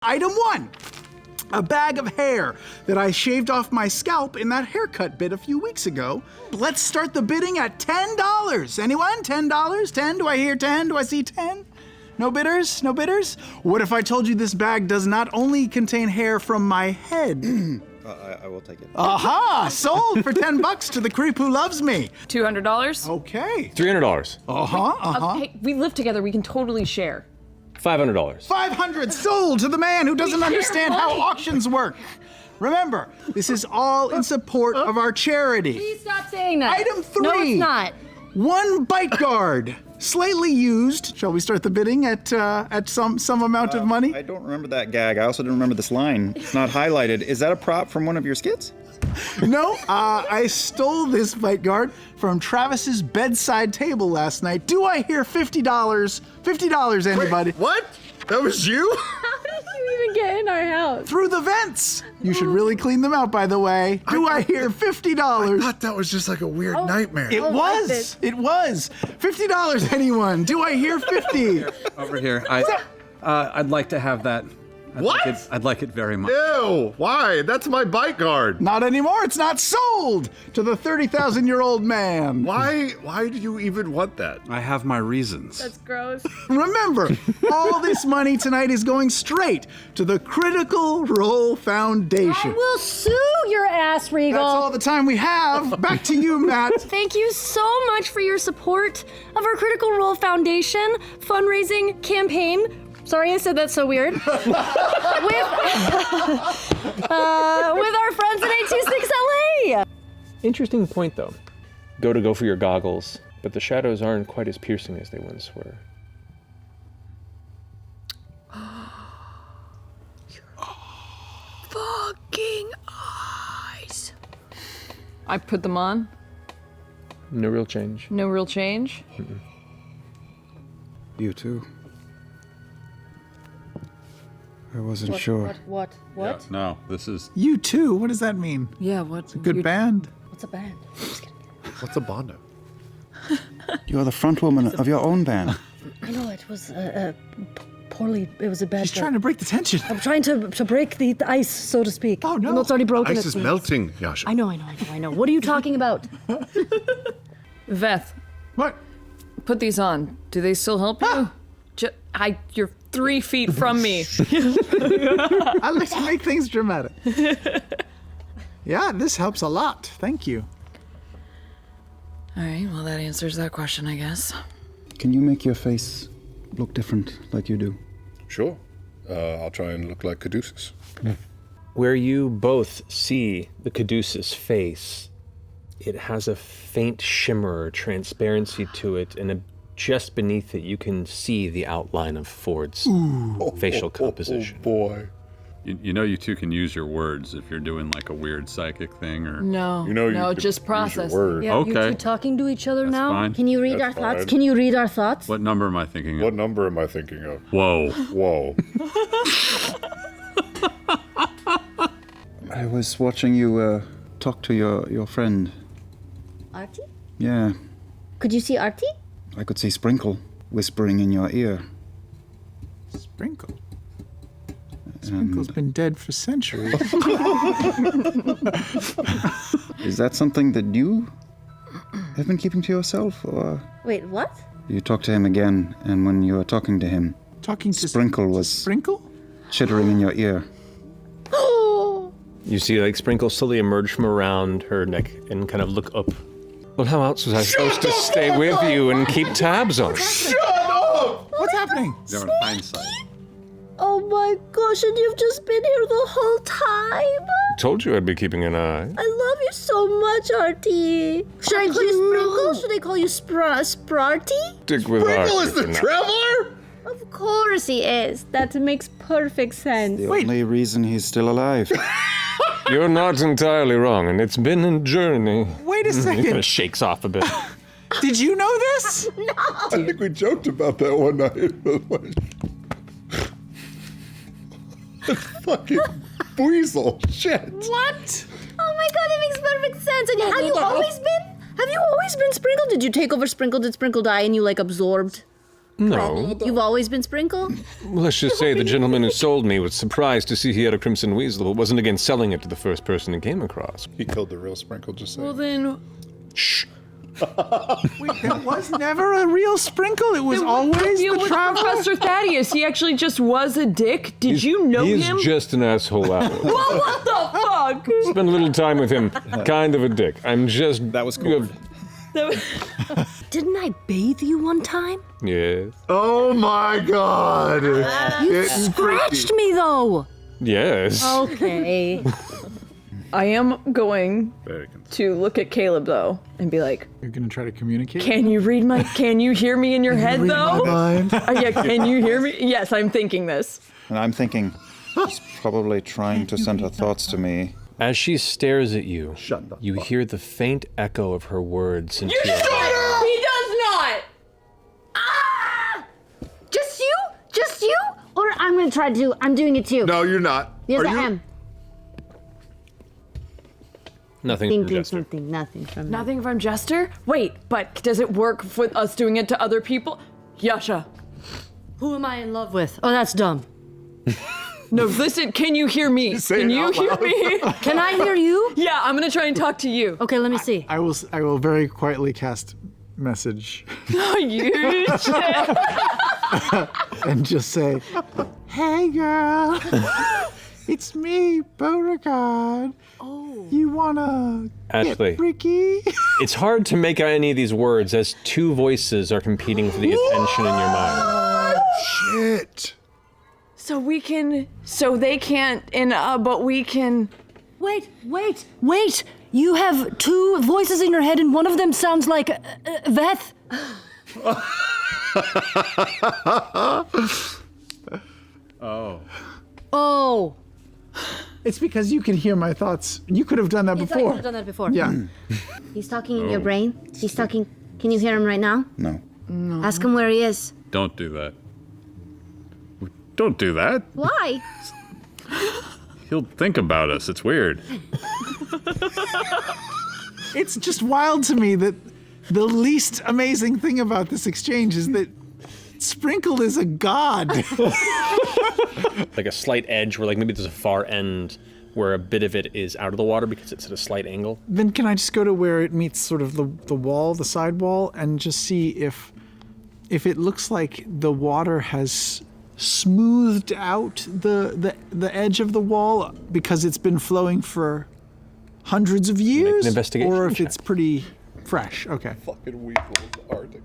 Item 1. A bag of hair that I shaved off my scalp in that haircut bit a few weeks ago. Let's start the bidding at $10. Anyone? $10? 10? Do I hear 10? Do I see 10? No bidders? No bidders? What if I told you this bag does not only contain hair from my head? I will take it. Aha! Sold for $10 to the creep who loves me. $200. Okay. $300. Hey, we live together. We can totally share. $500. 500 sold to the man who doesn't understand how auctions work. Remember, this is all in support of our charity. Please stop saying that. Item 3. No, it's not. 1 bite guard, slightly used. Shall we start the bidding at some amount of money? I don't remember that gag. I also didn't remember this line. It's not highlighted. Is that a prop from one of your skits? No, I stole this bite guard from Travis's bedside table last night. Do I hear $50? $50, anybody? Wait, what? That was you? How did you even get in our house? Through the vents. You should really clean them out, by the way. Do I hear $50? I thought that was just like a weird nightmare. It was. It was. $50, anyone? Do I hear 50? Over here. I'd like to have that. I'd like it very much. Ew, why? That's my bite guard. Not anymore. It's not sold to the 30,000-year-old man. Why do you even want that? I have my reasons. That's gross. Remember, all this money tonight is going straight to the Critical Role Foundation. I will sue your ass, Regal. That's all the time we have. Back to you, Matt. Thank you so much for your support of our Critical Role Foundation fundraising campaign. Sorry I said that so weird. with our friends at 826LA. Interesting point, though. Go for your goggles, but the shadows aren't quite as piercing as they once were. Fucking eyes. I put them on. No real change. No real change. You too. I wasn't sure. What? Yeah, no, this is... You too? What does that mean? Yeah, what's Good band. What's a band? I'm just kidding. What's a Bono? You're the front woman of your own band. I know it was poorly. It was a bad. She's trying to break the tension. I'm trying to break the ice, so to speak. Oh, no. No, it's already broken. Ice is melting, Yasha. I know. What are you talking about? VETH, What? put these on. Do they still help you? You're 3 feet from me. I like to make things dramatic. Yeah, this helps a lot. Thank you. All right, well, that answers that question, I guess. Can you make your face look different like you do? Sure. I'll try and look like Caduceus. Where you both see the Caduceus face, it has a faint shimmer or transparency to it, and just beneath it, you can see the outline of Fjord's facial composition. Oh boy. You know you two can use your words if you're doing like a weird psychic thing or... No, You know you no, could just use your process. word. Yeah, Okay. You two talking to each other That's now? fine. Can you read That's our thoughts? fine. Can you read our thoughts? What number am I thinking of? What number am I thinking of? Whoa. Whoa. I was watching you talk to your friend. Artie? Yeah, Could you see Artie? I could see Sprinkle whispering in your ear. Sprinkle. Sprinkle's been dead for centuries. Is that something that you have been keeping to yourself, or Wait, what? you talked to him again, and when you were talking to him, Talking to Sprinkle was Sprinkle? chittering in your ear? You see, like, Sprinkle slowly emerge from around her neck and kind of look up. Well, how else was I supposed to stay with you and keep tabs on? What's happening? You're in hindsight. Oh my gosh, and you've just been here the whole time? Told you I'd be keeping an eye. I love you so much, Artie. Should I call you Sprinkle? Should I call you Sprarty? Stick with Sprinkle Artie is the for now. traveler? Of course he is. That makes perfect sense. The only reason he's still alive. You're not entirely wrong, and it's been a journey. Wait a He kind second. of shakes off a bit. Did you know this? I think we joked about that one night, by the way. That's fucking Weasel. Shit. What? Oh my god, that makes perfect sense. And have you always been? Have you always been Sprinkle? Did you take over Sprinkle? Did Sprinkle die and you like absorbed? No. You've always been Sprinkle? Let's just say the gentleman who sold me was surprised to see he had a crimson weasel, but wasn't against selling it to the first person he came across. He killed the real Sprinkle, just saying. Well then, Shh. Wait, there was never a real Sprinkle. It was always it the was traveler. Professor Thaddeus. He actually just was a dick. Did you know him? He's just an asshole. Well, what the fuck? Spent a little time with him. Kind of a dick. I'm just. That was cool. Didn't I bathe you one time? Yes. Oh my god! You scratched me though. Yes. Okay. I am going Very concerned. to look at Caleb though and be like, You're gonna try to communicate? can you hear me in your head Read though? my mind. Yeah, can you hear me? Yes, I'm thinking this. And I'm thinking, she's probably trying to send her thoughts to me. As she stares at you, Shut the you fuck. hear the faint echo of her words into You your shut up! He does not! Just you? Just you? Or I'm gonna try to I'm doing it too. No, you're not. Yes, Are I you? am. Nothing Think, from think, Jester. something, nothing from me. Nothing from Jester? Wait, but does it work for us doing it to other people? Yasha. Who am I in love with? Oh, that's dumb. No, listen, can you hear me? Say Can it you out hear loud. me? Can I hear you? Yeah, I'm gonna try and talk to you. Okay, let me see. I will very quietly cast message Oh, you shit. and just say, "Hey girl, it's me, Beauregard. Oh, you wanna Ashley. get freaky?" It's hard to make out any of these words as two voices are competing for the attention in your mind. Shit. So they can't, but we can. Wait. You have two voices in your head, and one of them sounds like VETH. Oh. It's because you can hear my thoughts. You could have done that I thought you before. would have done that before. Yeah. He's talking in your brain. He's talking. Can you hear him right now? No. Ask him where he is. Don't do that. Don't do that. Why? He'll think about us. It's weird. It's just wild to me that the least amazing thing about this exchange is that Sprinkle is a god. Like a slight edge where like maybe there's a far end where a bit of it is out of the water because it's at a slight angle. Then can I just go to where it meets sort of the wall, the side wall, and just see if it looks like the water has smoothed out the edge of the wall because it's been flowing for hundreds of years, investigation or if check. it's pretty fresh. Okay. Fucking weasels, Artagan.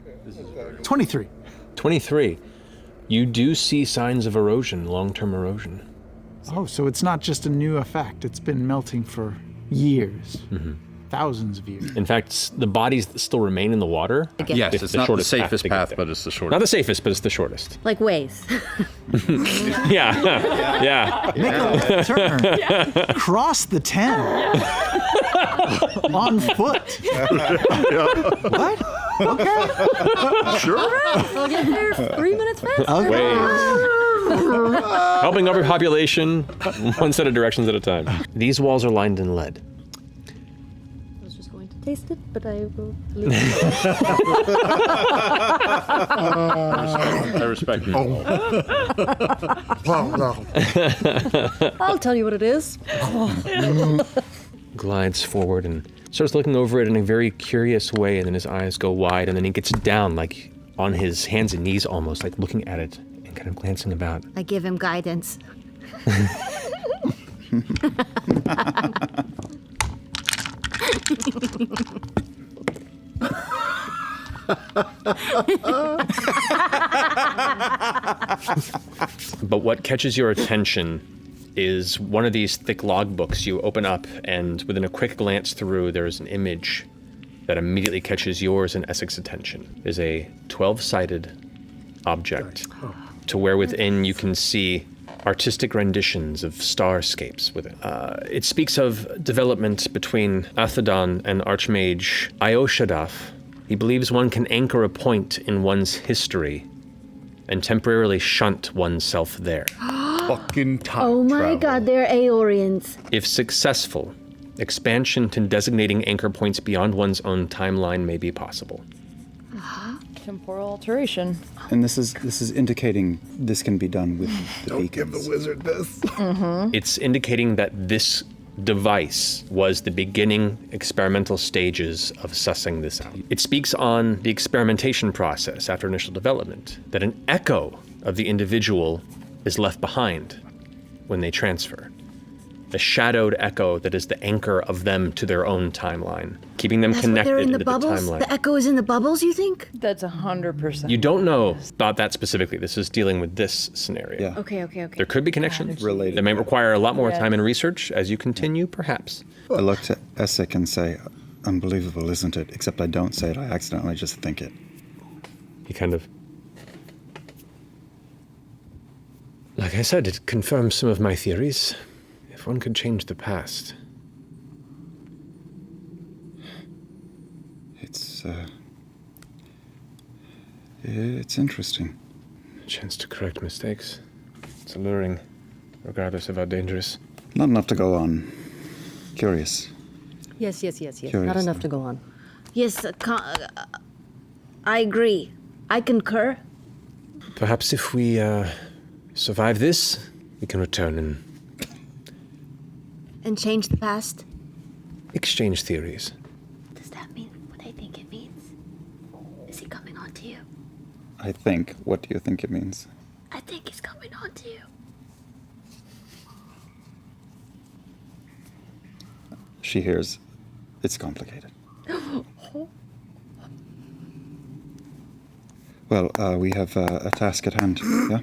23. 23. You do see signs of erosion, long-term erosion. Oh, so it's not just a new effect. It's been melting for years. Thousands of years. In fact, the bodies that still remain in the water. Yes, it's it's the not the shortest path safest to get path, there. but it's the shortest. Not the safest, but it's the shortest. Like Waze. Yeah. Yeah. Make a left turn. Cross the 10. On foot. What? Okay. Sure. I'll get there 3 minutes fast. Ways. Helping overpopulation, one set of directions at a time. These walls are lined in lead. I was just going to taste it, but I will leave it. I respect you. I'll tell you what it is. Glides forward and starts looking over it in a very curious way, and then his eyes go wide, and then he gets down, like on his hands and knees almost, like looking at it and kind of glancing about. I give him guidance. But what catches your attention is one of these thick log books you open up, and within a quick glance through, there's an image that immediately catches yours and Essek's attention. Is a 12-sided object, to where within you can see artistic renditions of starscapes with it. It speaks of development between Artagan and Archmage Aeor. He believes one can anchor a point in one's history and temporarily shunt oneself there. Fucking time Oh my travel. god, they're Aeorians. If successful, expansion to designating anchor points beyond one's own timeline may be possible. Temporal alteration. And this is indicating this can be done with the Don't give beacons. the wizard this. It's indicating that this device was the beginning experimental stages of sussing this out. It speaks on the experimentation process after initial development, that an echo of the individual is left behind when they transfer. A shadowed echo that is the anchor of them to their own timeline, keeping them That's what connected they're in into the the bubbles? timeline. The echo is in the bubbles, you think? That's 100%. You don't know about that specifically. This is dealing with this scenario. Yeah. Okay. There could be connections. Related. That may require a lot more Yeah. time and research as you continue, perhaps. I look to Essek and say, unbelievable, isn't it? Except I don't say it, I accidentally just think it. He kind of... Like I said, it confirms some of my theories. If one could change the past. It's interesting. A chance to correct mistakes. It's alluring, regardless of how dangerous. Not enough to go on. Curious. Yes. Curious, Not enough though. to go on. Yes, I agree. I concur. Perhaps if we survive this, we can return and And change the past. exchange theories. Does that mean what I think it means? Is he coming on to you? I think. What do you think it means? I think he's coming on to you. She hears. It's complicated. Well, we have a task at hand, yeah?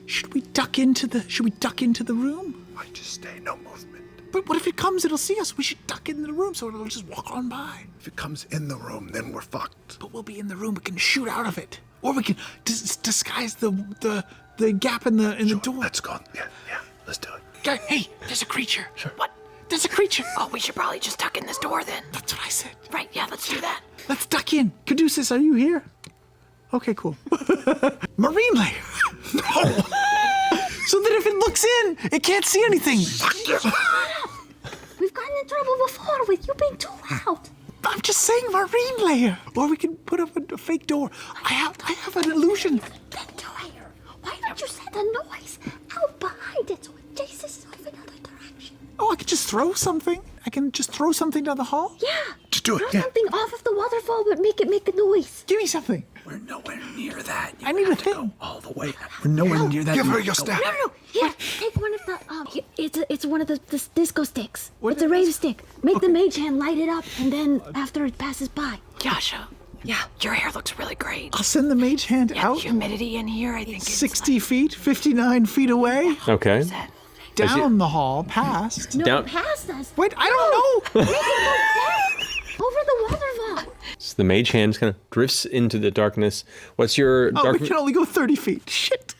Should we duck into the room? I just stay, no movement. But what if it comes? It'll see us. We should duck in the room so it'll just walk on by. If it comes in the room, then we're fucked. But we'll be in the room. We can shoot out of it, or we can disguise the gap in the door. Let's go. Yeah, let's do it. Hey, there's a creature. Sure. What? There's a creature. Oh, we should probably just tuck in this door then. That's what I said. Right, yeah, let's do that. Let's duck in. Caduceus, are you here? Okay, cool. Marine layer. No. So that if it looks in, it can't see anything. We've gotten in trouble before with you being too loud. I'm just saying marine layer. Or we can put up a fake door. I have an illusion. Ventilator. Why don't you set the noise out behind it so it chases off in another direction? Oh, I could just throw something. I can just throw something down the hall. Yeah. Just do it. Throw something off of the waterfall, but make a noise. Give me something. We're nowhere near that. I need a thing. All the way. We're nowhere near that. Give her your staff. No. Here, take one of the. It's one of the disco sticks. It's a rave stick. Make the mage hand light it up, and then after it passes by. Yasha, yeah, your hair looks really great. I'll send the mage hand Yeah, out. humidity in here, I think it's 60 feet, 59 feet away, Okay. down the hall, past. No, Down- past us. Wait, I don't know. Make it go down over the waterfall. So the mage hand kind of drifts into the darkness. What's your Oh, dark? we can only go 30 feet. Shit.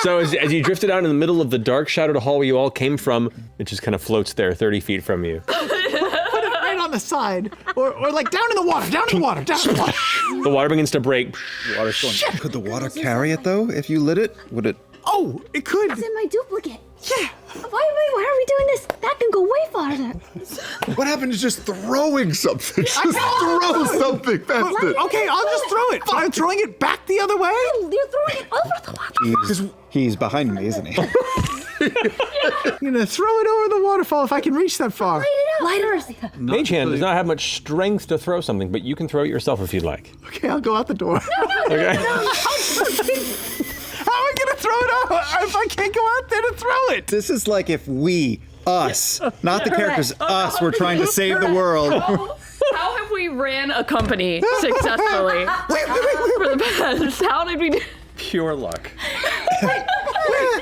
So as you drifted out in the middle of the dark shadowed hall where you all came from, it just kind of floats there 30 feet from you. Put it right on the side. Or like down in the water, down in the water. The water begins to break. Water's going. Could the water carry it, though? If you lit it, would it... Oh, it could. It's in my duplicate. Yeah. Why are we doing this? That can go way farther. What happened to just throwing something? Just throw something past it. Okay, I'll just throw it. I'm throwing it back the other way. You're throwing it over the waterfall. He's behind me, isn't he? I'm gonna throw it over the waterfall if I can reach that far. Light it up. Mage hand does not have much strength to throw something, but you can throw it yourself if you'd like. Okay, I'll go out the door. Okay. How am I gonna throw it out if I can't go out there to throw it? This is like if us, not the characters, us, were trying to save the world. How have we ran a company successfully for the past? How did we do? Pure luck. Wait,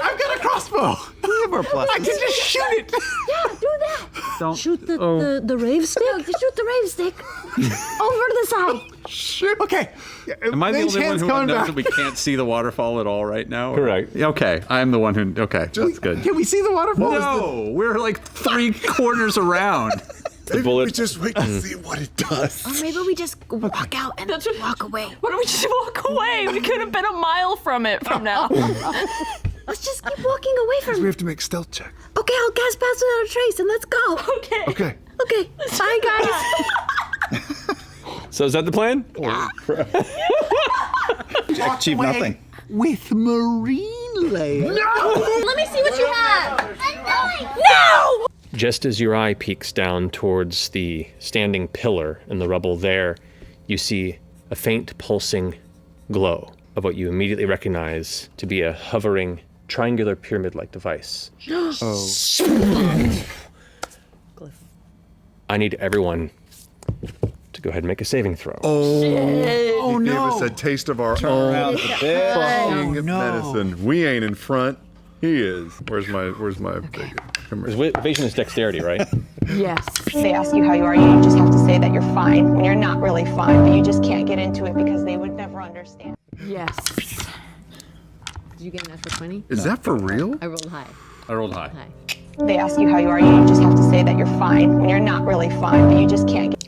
I've got a crossbow. More pluses. I can just shoot it. Yeah, do that. Don't Shoot the rave stick. No, just shoot the rave stick over the side. Shoot. Okay. Am I the Mage only one hand's who coming knows back. that we can't see the waterfall at all right now? Correct. Okay, I'm the one who. Okay, that's good. Can we see the waterfall? No, we're like 3 corners around. Maybe bullet- we just wait to see what it does. Or maybe we just walk out and walk away. Why don't we just walk away? We could have been a mile from it from now. Let's just keep walking away from We it. have to make stealth check. Okay, I'll cast Pass Without a Trace and let's go. Okay. Okay. Okay. Bye, guys. So is that the plan? Achieve nothing. With marine layer. Let me see what you have. No! Just as your eye peeks down towards the standing pillar in the rubble there, you see a faint pulsing glow of what you immediately recognize to be a hovering triangular pyramid-like device. I need everyone to go ahead and make a saving throw. Oh, he gave us a taste of our own fucking medicine. We ain't in front. He is. Where's my big? Come here. Evasion is dexterity, right? Yes. They ask you how you are, you just have to say that you're fine when you're not really fine, but you just can't get into it because they would never understand. Yes. Did you get an extra 20? Is that for real? I rolled high. I rolled high. They ask you how you are, you just have to say that you're fine when you're not really fine, but you just can't get.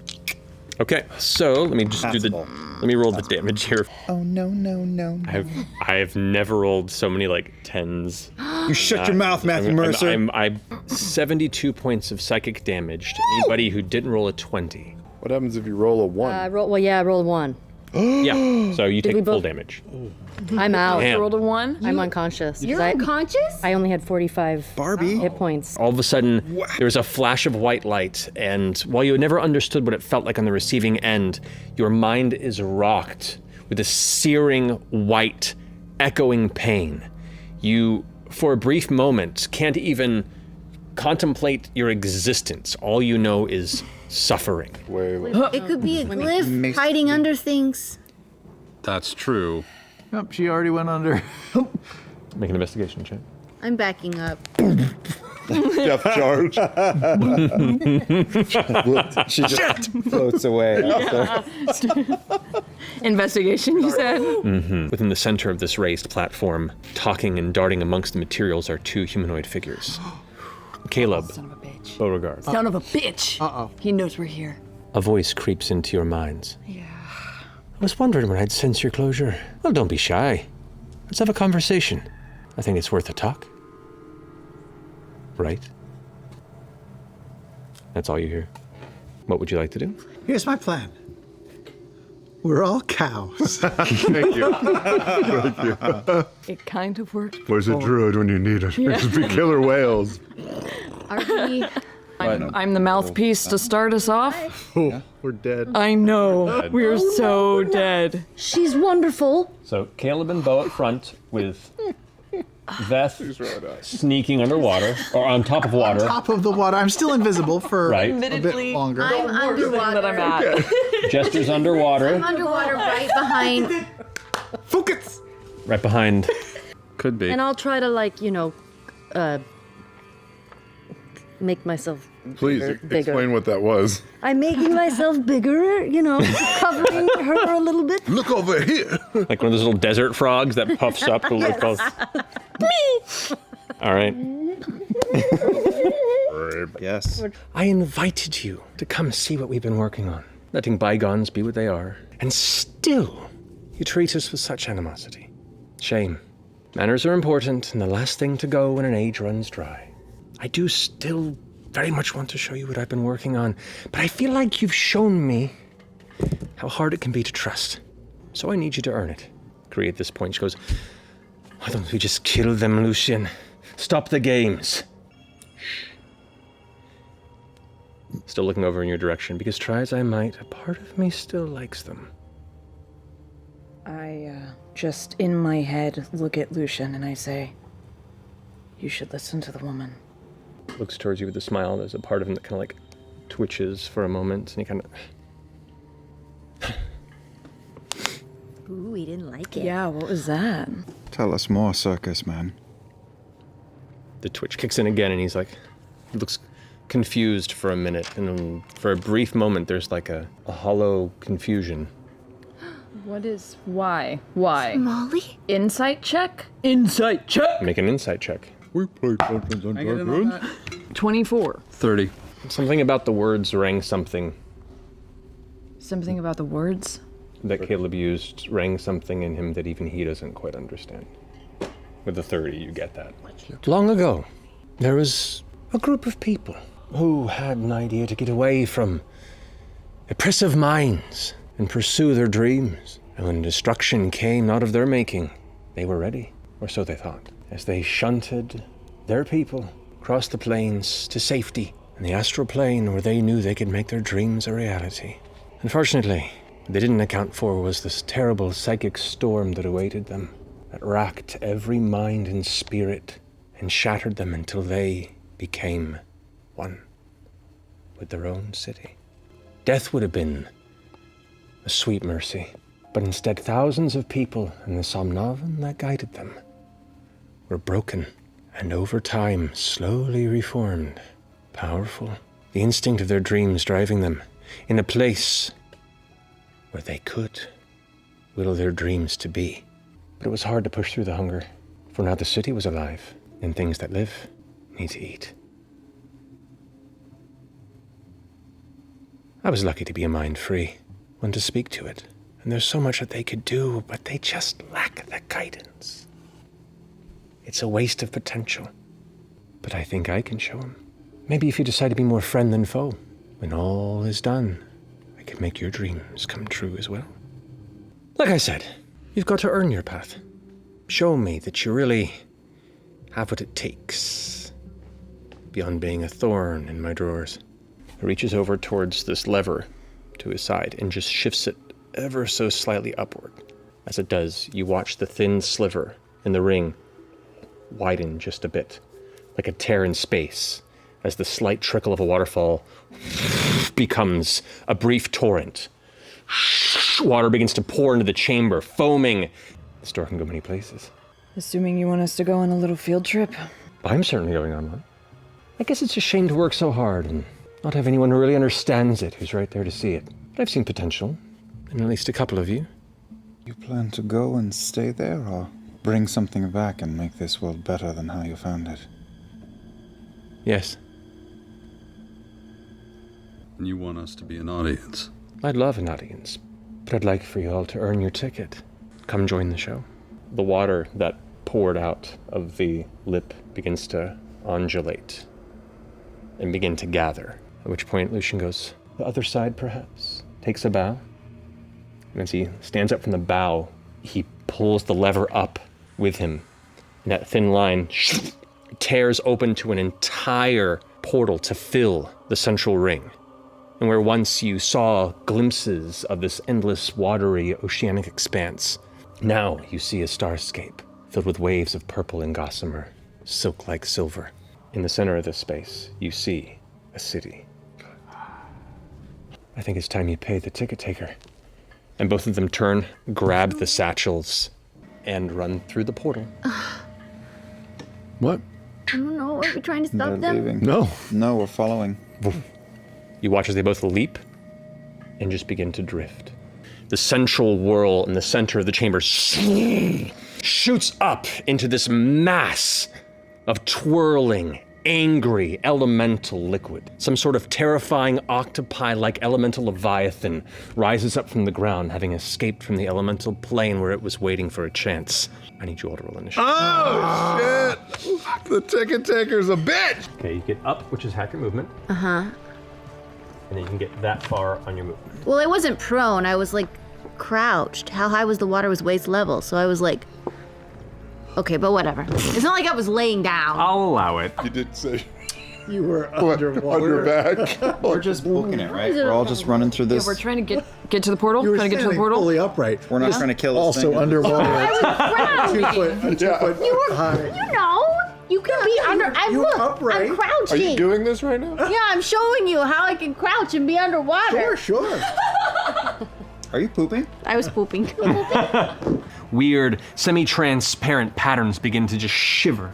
Okay, so let me just let me roll the damage here. Oh, no. I have never rolled so many like 10s. You shut your mouth, Matthew Mercer. I'm 72 points of psychic damage to anybody who didn't roll a 20. What happens if you roll a 1? I rolled a 1. Yeah, so you take we full both- damage. I'm out. Damn. You rolled a 1? I'm unconscious. You're 'cause unconscious? I only had 45 Barbie? hit points. All of a sudden, there was a flash of white light, and while you had never understood what it felt like on the receiving end, your mind is rocked with a searing, white, echoing pain. You, for a brief moment, can't even contemplate your existence. All you know is suffering. Wait. It could be a glyph hiding under things. That's true. Yep, she already went under. Make an investigation check. I'm backing up. Death charge. She just floats away. Investigation, you said? Within the center of this raised platform, talking and darting amongst the materials are two humanoid figures. Caleb, Son of a bitch. Beauregard. Son of a bitch. Uh-oh. He knows we're here. A voice creeps into your minds. Yeah. I was wondering when I'd sense your closure. Well, don't be shy. Let's have a conversation. I think it's worth a talk. Right? That's all you hear. What would you like to do? Here's my plan. We're all cows. Thank you. Thank you. It kind of worked. Where's a druid when you need it? Just be killer whales. Are we? I'm the mouthpiece to start us off. Oh, we're dead. I know. We're so dead. She's wonderful. So Caleb and Beau up front with VETH sneaking underwater, or on top of water. Top of the water. I'm still invisible for Right. a bit longer. I'm underwater. That I'm at. Jester's underwater, I'm underwater right behind. Focus! right behind. Could be. And I'll try to, make myself Please bigger. explain what that was. I'm making myself bigger, covering her a little bit. Look over here. Like one of those little desert frogs that puffs up. All right. Yes. I invited you to come see what we've been working on, letting bygones be what they are. And still, you treat us with such animosity. Shame. Manners are important, and the last thing to go when an age runs dry. I do still very much want to show you what I've been working on, but I feel like you've shown me how hard it can be to trust. So I need you to earn it. Kree at this point, she goes, why don't we just kill them, Lucien? Stop the games. Shh. Still looking over in your direction, because try as I might, a part of me still likes them. I just in my head look at Lucien and I say, you should listen to the woman. Looks towards you with a smile. There's a part of him that kind of like twitches for a moment, and he kind of... Ooh, he didn't like it. Yeah, what was that? Tell us more, circus man. The twitch kicks in again, and he looks confused for a minute, and then for a brief moment, there's like a hollow confusion. Why? Why? Molly? Insight check? Insight check! Make an insight check. We play Dungeons and Dragons. 24. 30. Something about the words rang something Something about the words? that Caleb used, rang something in him that even he doesn't quite understand. With the 30, you get that. Long ago, there was a group of people who had an idea to get away from oppressive minds and pursue their dreams. And when destruction came not of their making, they were ready, or so they thought, as they shunted their people across the plains to safety in the astral plane where they knew they could make their dreams a reality. Unfortunately, what they didn't account for was this terrible psychic storm that awaited them, that racked every mind and spirit and shattered them until they became one with their own city. Death would have been a sweet mercy, but instead thousands of people and the Somnavan that guided them were broken and over time slowly reformed, powerful, the instinct of their dreams driving them in a place where they could will their dreams to be. But it was hard to push through the hunger, for now the city was alive, and things that live need to eat. I was lucky to be a mind free, one to speak to it, and there's so much that they could do, but they just lack the guidance. It's a waste of potential, but I think I can show them. Maybe if you decide to be more friend than foe, when all is done, I can make your dreams come true as well. Like I said, you've got to earn your path. Show me that you really have what it takes, beyond being a thorn in my drawers. He reaches over towards this lever to his side and just shifts it ever so slightly upward. As it does, you watch the thin sliver in the ring widen just a bit, like a tear in space, as the slight trickle of a waterfall becomes a brief torrent. Water begins to pour into the chamber, foaming. This door can go many places. Assuming you want us to go on a little field trip. I'm certainly going on one. I guess it's a shame to work so hard and not have anyone who really understands it who's right there to see it. But I've seen potential in at least a couple of you. You plan to go and stay there, or bring something back and make this world better than how you found it? Yes. And you want us to be an audience? I'd love an audience, but I'd like for you all to earn your ticket. Come join the show. The water that poured out of the lip begins to undulate and begin to gather, at which point Lucien goes, the other side perhaps, takes a bow, and as he stands up from the bow, he pulls the lever up with him, and that thin line tears open to an entire portal to fill the central ring. And where once you saw glimpses of this endless, watery, oceanic expanse, now you see a starscape filled with waves of purple and gossamer, silk like silver. In the center of this space, you see a city. I think it's time you pay the ticket taker. And both of them turn, grab the satchels, and run through the portal. What? I don't know. Are we trying to stop They're them? leaving. No. No, we're following. You watch as they both leap and just begin to drift. The central whirl in the center of the chamber shoots up into this mass of twirling, angry, elemental liquid. Some sort of terrifying octopi-like elemental leviathan rises up from the ground, having escaped from the elemental plane where it was waiting for a chance. I need you all to roll initiative. Oh, shit! The ticket taker's a bitch! Okay, you get up, which is half your movement, Uh-huh. and then you can get that far on your movement. Well, I wasn't prone. I was, like, crouched. How high was the water? Was waist level. So I was, like... Okay, but whatever. It's not like I was laying down. I'll allow it. You did say You were on your back. We're just booking it, right? We're all just running through this. We're trying to get to the portal. You were Trying to get to the standing portal. fully upright. We're not trying to kill this Also thing. underwater. I was crouching. 2 foot high. You know, you can be under. you Look, upright. I'm crouching. Are you doing this right now? Yeah, I'm showing you how I can crouch and be underwater. Sure. Are you pooping? I was pooping. Weird, semi-transparent patterns begin to just shiver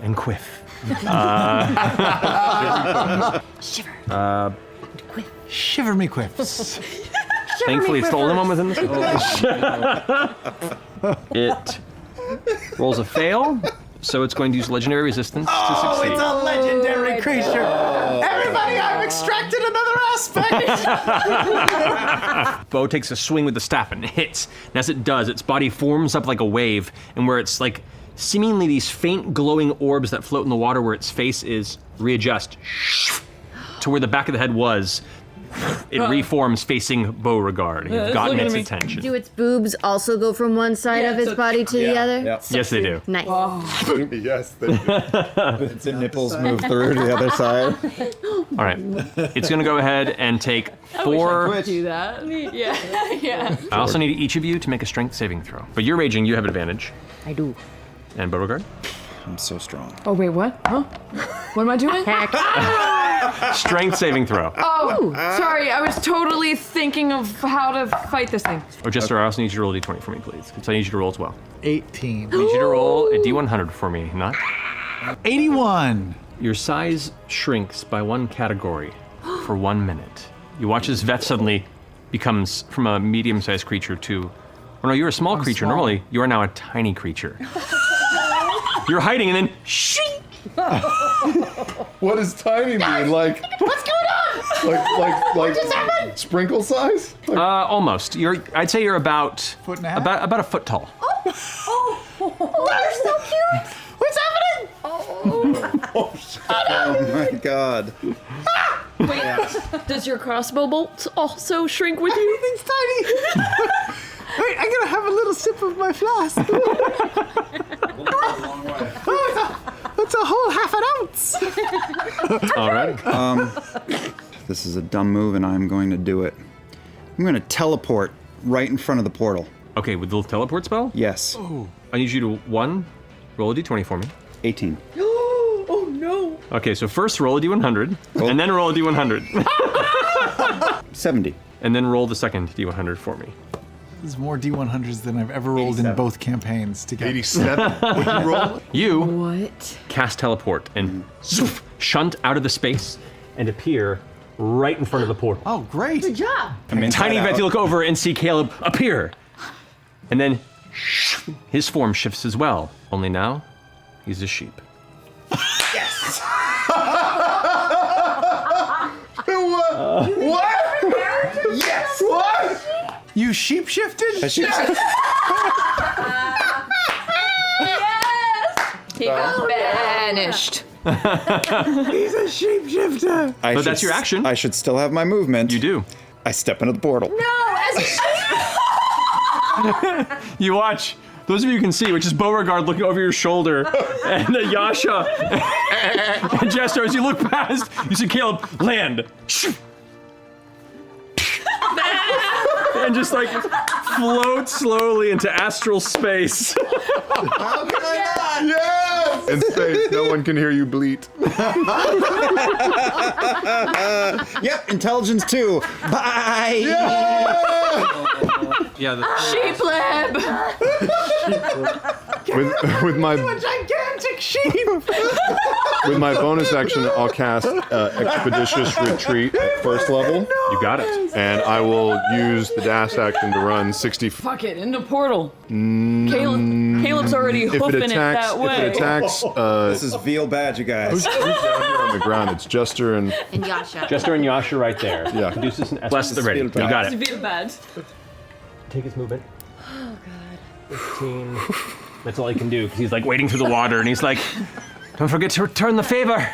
and quiff. Shiver. Shiver Me Quiffers. Thankfully, it's the only one within the It rolls a fail, so it's going to use legendary resistance to succeed. It's a legendary creature. Everybody, I've extracted another aspect. Beau takes a swing with the staff and hits. And as it does, its body forms up like a wave, and where it's like seemingly these faint glowing orbs that float in the water where its face is, readjust to where the back of the head was. it reforms facing Beauregard. You've gotten its attention. Do its boobs also go from one side of its body to the other? Yes, they do. Nice. Yes, they do. Its nipples move through to the other side. All right. It's going to go ahead and take 4. Do that. Yeah. I also need each of you to make a strength saving throw. But you're raging, you have advantage. I do. And Beauregard? I'm so strong. Oh, wait, what? Huh? What am I doing? Strength saving throw. Oh, sorry. I was totally thinking of how to fight this thing. Oh, Jester, I also need you to roll a d20 for me, please. Because I need you to roll as well. 18. I need you to roll a d100 for me, not? 81. Your size shrinks by 1 category for 1 minute. You watch as VETH suddenly becomes from a medium-sized creature to... Oh no, you're a small creature. small. Normally, you are now a tiny creature. You're hiding and then shing! What does tiny mean? Like, What's going on? like sprinkle size? Like, Almost. I'd say you're about... Foot and a half? About a foot tall. You're so cute. What's happening? Oh my god. Wait, does your crossbow bolt also shrink with you? Everything's tiny. Wait, I'm gonna have a little sip of my flask. That's a whole half an ounce. All right. This is a dumb move, and I'm going to do it. I'm going to teleport right in front of the portal. Okay, with the teleport spell? Yes. I need you to, 1, roll a d20 for me. 18. Oh no. Okay, so first roll a d100, and then roll a d100. 70. And then roll the second d100 for me. There's more D100s than I've ever rolled in both campaigns together. 87. Would you roll? You What? cast teleport and shunt out of the space and appear right in front of the portal. Oh, great. Good job. Tiny VETH, you look over and see Caleb appear. And then his form shifts as well. Only now, he's a sheep. Yes! What? Yes! What? You sheep shifted? Yes. He got banished. He's a sheep shifter. But that's your action. I should still have my movement. You do. I step into the portal. You watch. Those of you who can see, which is Beauregard looking over your shoulder, and Yasha and Jester, as you look past, you see Caleb land. And just like float slowly into astral space. How can I not? Yes! In space, no one can hear you bleat. Yep, intelligence 2. Bye! Yeah, the Sheep lab. With my Gigantic sheep. with my bonus action, I'll cast Expeditious Retreat at first level, You got it. and I will use the dash action to run 60. Fuck it, in the portal. Caleb's already If hoofing it it that attacks, way. if it attacks, This is veal bad, you guys. who's down here on the ground? It's Jester and And Yasha. Jester and Yasha right there. Yeah. Caduceus and Essek. Bless the ready. You got it. Feel bad. Take his movement. Oh, God. 15. That's all he can do, because he's like wading through the water, and he's like, don't forget to return the favor.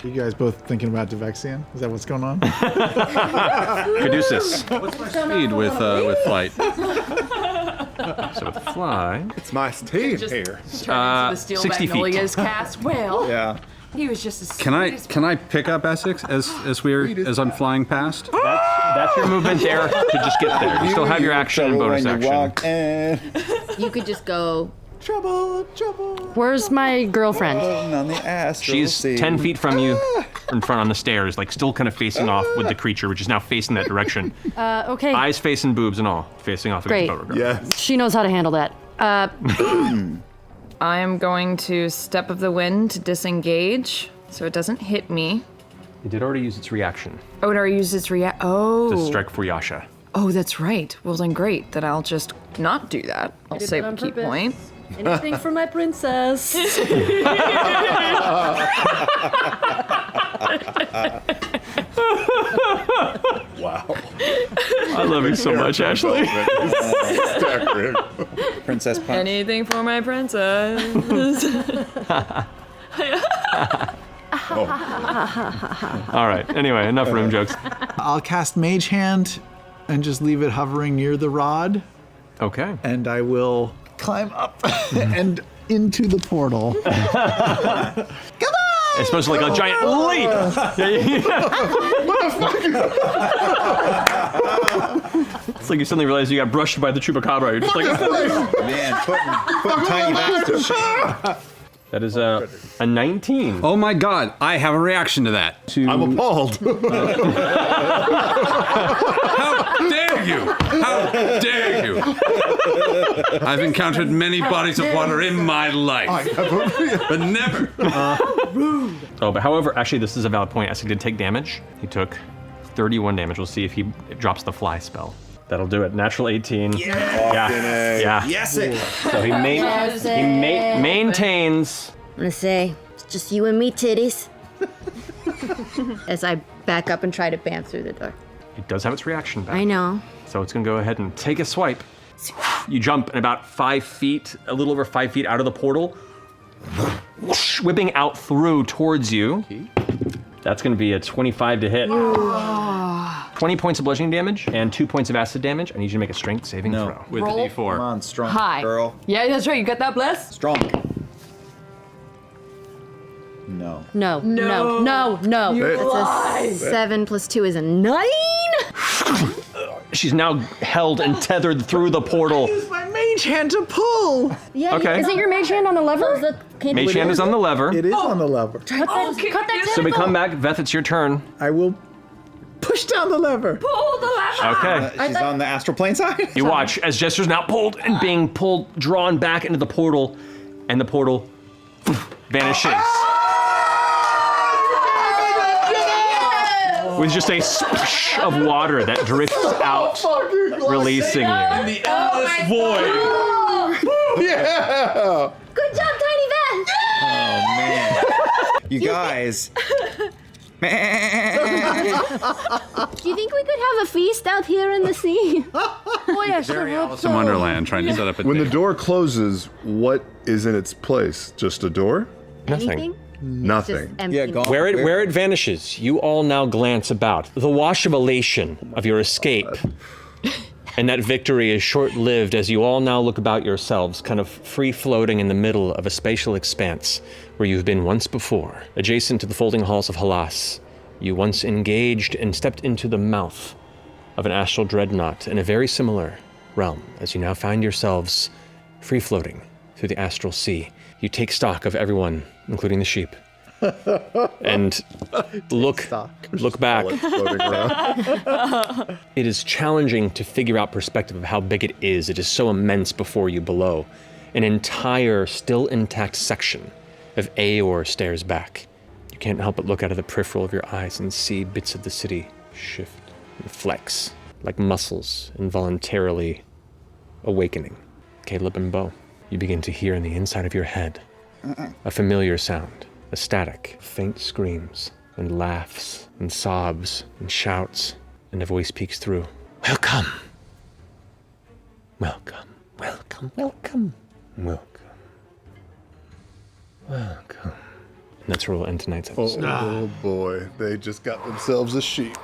You guys both thinking about Devexian? Is that what's going on? Caduceus. Speed with flight. So with fly, it's my team Just here. turn into the steel 60 feet. magnolias cast. Well, Yeah. he was just as Can I sweet as- pick up Essek as I'm flying past? that's your movement there to just get there. You still have your action and bonus When you action. walk in, You could just go. Trouble, trouble. Where's my girlfriend? on the astral She's sea. 10 feet from you, in front on the stairs, like still kind of facing off with the creature, which is now facing that direction. Okay. Eyes facing boobs and all, facing off Great. against Beauregard. Yes. She knows how to handle that. I am going to Step of the Wind to disengage, so it doesn't hit me. It did already use its reaction Oh, it already used its to Oh. strike for Yasha. Oh, that's right. Well, then great. Then I'll just not do that. I'll did save that a on key purpose. point. Anything for my princess. Wow. I love you so much, Ashley. Staggering. Princess Punch. Anything for my princess. All right. Anyway, enough room jokes. I'll cast Mage Hand and just leave it hovering near the rod. Okay. And I will climb up and into the portal. Come on! It's supposed to like a giant leap. It's like you suddenly realize you got brushed by the chupacabra. You're just like, Man, putting tiny bats to shame. that is a 19. Oh my god, I have a reaction to that. I'm appalled. How dare you? How dare you? I've encountered many bodies of water in my life, but never. Oh, but however, actually, this is a valid point. Essek did take damage. He took 31 damage. We'll see if he drops the fly spell. That'll do it. Natural 18. Yeah. YESSEK. So he maintains. I'm gonna say, it's just you and me, titties. As I back up and try to bam through the door. It does have its reaction back. I know. So it's gonna go ahead and take a swipe. You jump and about 5 feet, a little over 5 feet out of the portal, whipping out through towards you. That's gonna be a 25 to hit. 20 points of bludgeoning damage and 2 points of acid damage. I need you to make a strength saving throw. With the D4. Come on, strong Hi. girl. Yeah, that's right. You got that, Bless? Strong. No. No. It's a 7 plus 2 is a 9? She's now held and tethered through the portal. Use my Mage Hand to pull. Yeah. Okay. Isn't your mage hand on the lever? Mage hand is on the lever. It is on the lever. Cut that So we come back. Veth, it's your turn. I will push down the lever. Pull the lever. Okay. She's on the astral plane side? You watch as Jester's now pulled and being pulled, drawn back into the portal, and the portal vanishes. With just a splash of water that drifts out, releasing you. The endless void. Yeah. Good job, Tiny Beth. Oh, man. You guys. Do you think we could have a feast out here in the sea? Oh, yeah, sure. Alice in Wonderland trying to set up a When the date. door closes, what is in its place? Just a door? Nothing. Anything? Nothing. Just empty. Yeah, gone. Where it vanishes, you all now glance about. The wash of elation of your escape and that victory is short-lived as you all now look about yourselves, kind of free-floating in the middle of a spatial expanse where you've been once before. Adjacent to the folding halls of Halas, you once engaged and stepped into the mouth of an astral dreadnought in a very similar realm as you now find yourselves free-floating through the astral sea. You take stock of everyone, including the sheep, and look back. Floating around. It is challenging to figure out perspective of how big it is. It is so immense before you below. An entire, still intact section of Aeor stares back. You can't help but look out of the peripheral of your eyes and see bits of the city shift and flex, like muscles involuntarily awakening. Caleb and Beau, you begin to hear in the inside of your head a familiar sound, a static, faint screams and laughs and sobs and shouts, and a voice peeks through. Welcome. Welcome. Welcome. Welcome. Welcome. Welcome. And that's where we'll end tonight's episode. Oh boy, they just got themselves a sheep.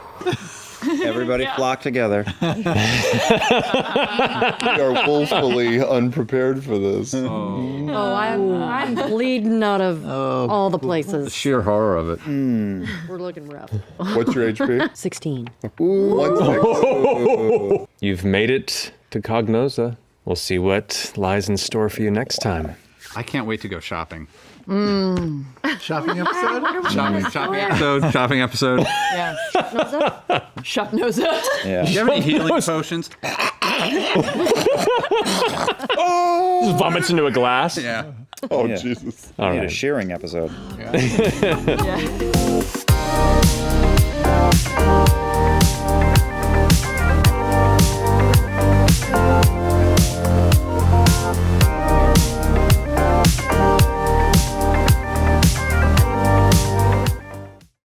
Everybody flock together. We are woefully unprepared for this. Oh, I'm bleeding out of all the places. Sheer horror of it. We're looking rough. What's your HP? 16. Ooh, You've made it to Cognosa. We'll see what lies in store for you next time. I can't wait to go shopping. Shopping episode? Shopping episode. Yeah. Shop nose up. Yeah. Do you have any healing potions? Just vomits into a glass. Yeah. Oh, Yeah. Jesus. All Need a right. shearing episode. Yeah.